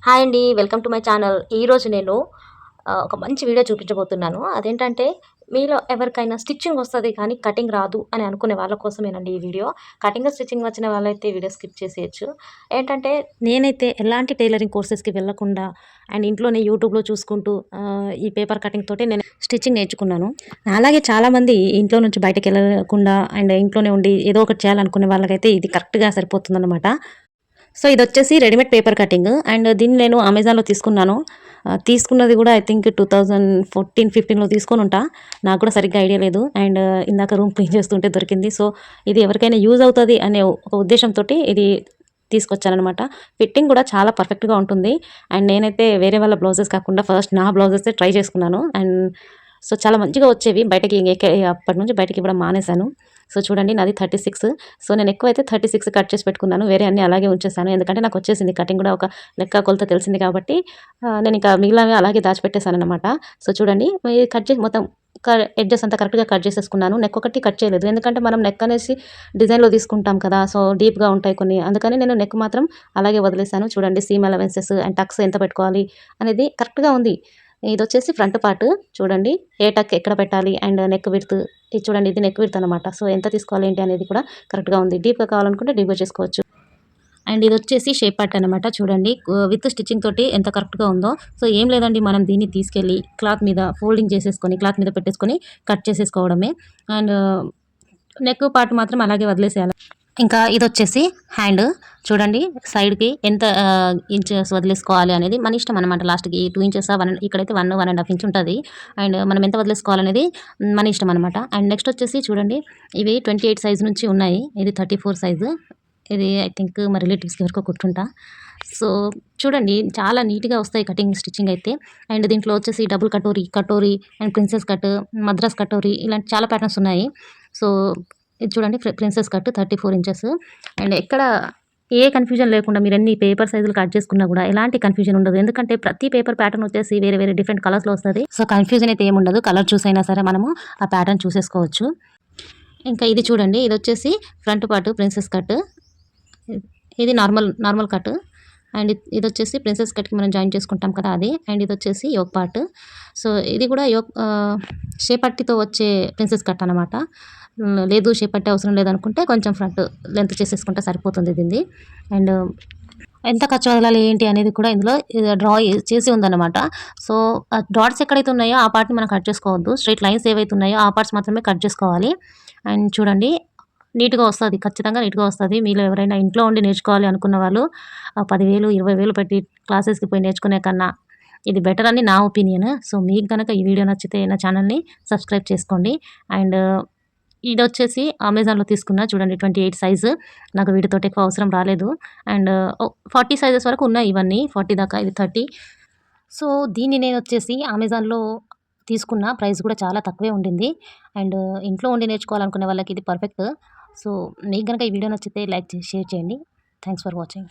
Hi అండి. Welcome to my channel. ఈరోజు నేను ఒక మంచి వీడియో చూపించబోతున్నాను. అదేంటంటే మీలో ఎవరికైనా స్టిచ్చింగ్ వస్తది కానీ కటింగ్ రాదు అని అనుకునే వాళ్ళ కోసమేనండి ఈ వీడియో. కటింగ్, స్టిచ్చింగ్ వచ్చిన వాళ్ళైతే వీడియో స్కిప్ చేసేయొచ్చు. ఏంటంటే నేనైతే ఎలాంటి టైలరింగ్ కోర్సెస్‌కి వెళ్ళకుండా అండ్ ఇంట్లోనే యూట్యూబ్‌లో చూసుకుంటూ ఈ పేపర్ కటింగ్ తోటే నేను స్టిచ్చింగ్ నేర్చుకున్నాను. అలాగే చాలామంది ఇంట్లో నుంచి బయటకెళ్ళకుండా అండ్ ఇంట్లోనే ఉండి ఏదో ఒకటి చేయాలనుకునే వాళ్ళకైతే ఇది కరెక్ట్‌గా సరిపోతుందనమాట. సో, ఇదొచ్చేసి రెడీమేడ్ పేపర్ కటింగ్ అండ్ దీన్ని నేను అమెజాన్‌లో తీసుకున్నాను. తీసుకున్నది గూడా ఐ థింక్ 2014, 15లో తీసుకొనుంటా. నాకు కూడా సరిగ్గా ఐడియా లేదు. అండ్ ఇందాక రూమ్ క్లీన్ చేస్తుంటే దొరికింది. సో, ఇది ఎవరికైనా యూజ్ అవుతది అనే ఒక ఉద్దేశంతోటి ఇది తీసుకొచ్చాననమాట. ఫిట్టింగ్ కూడా చాలా పర్ఫెక్ట్‌గా ఉంటుంది. అండ్ నేనైతే వేరే వాళ్ళ బ్లౌజెస్ కాకుండా ఫస్ట్ నా బ్లౌజెసే ట్రై చేసుకున్నాను. అండ్ సో, చాలా మంచిగా వచ్చేవి. బయటకి అప్పటి నుంచి బయటకివ్వడం మానేశాను. సో, చూడండి నాది 36. సో, నేను ఎక్కువైతే 36 కట్ చేసి పెట్టుకున్నాను. వేరే అన్నీ అలాగే ఉంచేసాను. ఎందుకంటే నాకొచ్చేసింది కటింగ్ కూడా ఒక లెక్క కొలత తెలిసింది కాబట్టి నేనింక మిగిలినవి అలాగే దాచిపెట్టేసాననమాట. సో, చూడండి కట్ చేసి మొత్తం ఎడ్జెస్ అంతా కరెక్ట్‌గా కట్ చేసేసుకున్నాను. నెక్ ఒకటి కట్ చేయలేదు. ఎందుకంటే మనం నెక్ అనేసి డిజైన్‌లో తీసుకుంటాం కదా! సో, డీప్‌గా ఉంటాయి కొన్ని. అందుకని నేను నెక్ మాత్రం అలాగే వదిలేసాను. చూడండి సీమ్ అలవెన్సెస్ అండ్ టక్స్ ఎంత పెట్టుకోవాలి అనేది కరెక్ట్‌గా ఉంది. ఇదొచ్చేసి ఫ్రంట్ పార్ట్ చూడండి. ఏ టక్ ఎక్కడ పెట్టాలి అండ్ నెక్ విడ్త్ ఇది చూడండి. ఇది నెక్ విడ్త్ అనమాట. సో, ఎంత తీసుకోవాలి ఏంటి అనేది కూడా కరెక్ట్‌గా ఉంది. డీప్‌గా కావాలనుకుంటే డీప్‌గా చేసుకోవచ్చు. అండ్ ఇదొచ్చేసి షేప్ పార్ట్ అనమాట. చూడండి విత్ స్టిచ్చింగ్ తోటి ఎంత కరెక్ట్‌గా ఉందో. సో, ఏం లేదండి మనం దీన్ని తీసుకెళ్ళి క్లాత్ మీద ఫోల్డింగ్ చేసేసుకొని, క్లాత్ మీద పెట్టేసుకొని కట్ చేసేసుకోవడమే. అండ్ నెక్ పార్ట్ మాత్రం అలాగే వదిలేసేయాలి. ఇంకా ఇదొచ్చేసి హ్యాండ్ చూడండి సైడ్‌కి ఎంత ఇంచెస్ వదిలేసుకోవాలి అనేది మన ఇష్టం అనమాట. లాస్ట్‌కి 2 ఇంచెసా ఇక్కడైతే 1, 1½ ఇంచ్ ఉంటది. అండ్ మనం ఎంత వదిలేసుకోవాలనేది మన ఇష్టం అనమాట. అండ్ నెక్స్ట్ వచ్చేసి చూడండి ఇవి 28 సైజ్ నుంచి ఉన్నాయి. ఇది 34 సైజు. ఇది ఐ థింక్ మా రిలేటివ్స్‌కి ఎవరికో కుట్టుకుంటా. సో, చూడండి చాలా నీట్‌గా వస్తాయి కటింగ్, స్టిచ్చింగ్ అయితే. అండ్ దీంట్లో వచ్చేసి double katori and princess cut, Madras katori ఇలాంటి చాలా ప్యాటర్న్స్ ఉన్నాయి. సో, ఇది చూడండి ప్రిన్సెస్ కట్ 34 ఇంచెస్. అండ్ ఎక్కడ ఏ కన్‌ఫ్యూజన్ లేకుండా మీరెన్ని పేపర్ సైజులు కట్ చేసుకున్నా గూడా ఎలాంటి కన్‌ఫ్యూజన్ ఉండదు. ఎందుకంటే ప్రతి పేపర్ ప్యాటర్న్ వచ్చేసి వేరే వేరే డిఫరెంట్ కలర్స్‌లో వస్తది. సో, కన్‌ఫ్యూజన్ అయితే ఏముండదు. కలర్ చూసైనా సరే మనము ఆ ప్యాటర్న్ చూసేసుకోవచ్చు. ఇంకా ఇది చూడండి. ఇదొచ్చేసి ఫ్రంట్ పార్ట్ ప్రిన్సెస్ కట్. ఇది నార్మల్ కట్. అండ్ ఇదొచ్చేసి ప్రిన్సెస్ కట్‌కి మనం జాయిన్ చేసుకుంటాం కదా! అది. అండ్ ఇదొచ్చేసి యోక్ పార్ట్. సో, ఇది కూడా షేప్ పట్టీతో వచ్చే ప్రిన్సెస్ కట్ అనమాట. లేదు షేప్ పట్టీ అవసరం లేదనుకుంటే కొంచెం ఫ్రంట్ లెంత్ చేసేసుకుంటే సరిపోతుంది దీనిది. అండ్ ఎంత ఖర్చు వదలాలి ఏంటి అనేది కూడా ఇందులో డ్రా చేసి ఉందన్నమాట. సో, ఆ డాట్స్ ఎక్కడైతే ఉన్నాయో ఆ పార్ట్‌ని మనం కట్ చేసుకోవద్దు. స్ట్రెయిట్ లైన్స్ ఏవైతే ఉన్నాయో ఆ పార్ట్స్ మాత్రమే కట్ చేసుకోవాలి. అండ్ చూడండి నీట్‌గా వస్తది. ఖచ్చితంగా నీట్‌గా వస్తది. మీలో ఎవరైనా ఇంట్లో ఉండి నేర్చుకోవాలి అనుకున్న వాళ్ళు 10,000, 20,000 పెట్టి క్లాసెస్‌కి పోయి నేర్చుకునే కన్నా ఇది బెటర్ అని నా ఒపీనియన్. సో, మీకు గనక ఈ వీడియో నచ్చితే నా ఛానల్‌ని సబ్స్క్రైబ్ చేసుకోండి. అండ్ ఇదొచ్చేసి అమెజాన్‌లో తీసుకున్నా చూడండి 28 సైజు. నాకు వీటితోటి ఎక్కువ అవసరం రాలేదు. అండ్ 40 సైజెస్ వరకు ఉన్నాయి ఇవన్నీ. 40 దాకా ఇది 30. సో, దీన్ని నేనొచ్చేసి అమెజాన్‌లో తీసుకున్న. ప్రైస్ కూడా చాలా తక్కువే ఉండింది. అండ్ ఇంట్లో ఉండి నేర్చుకోవాలనుకునే వాళ్ళకి ఇది పర్ఫెక్ట్. సో, మీకు గనక ఈ వీడియో నచ్చితే లైక్ చేసి, షేర్ చేయండి. Thanks for watching.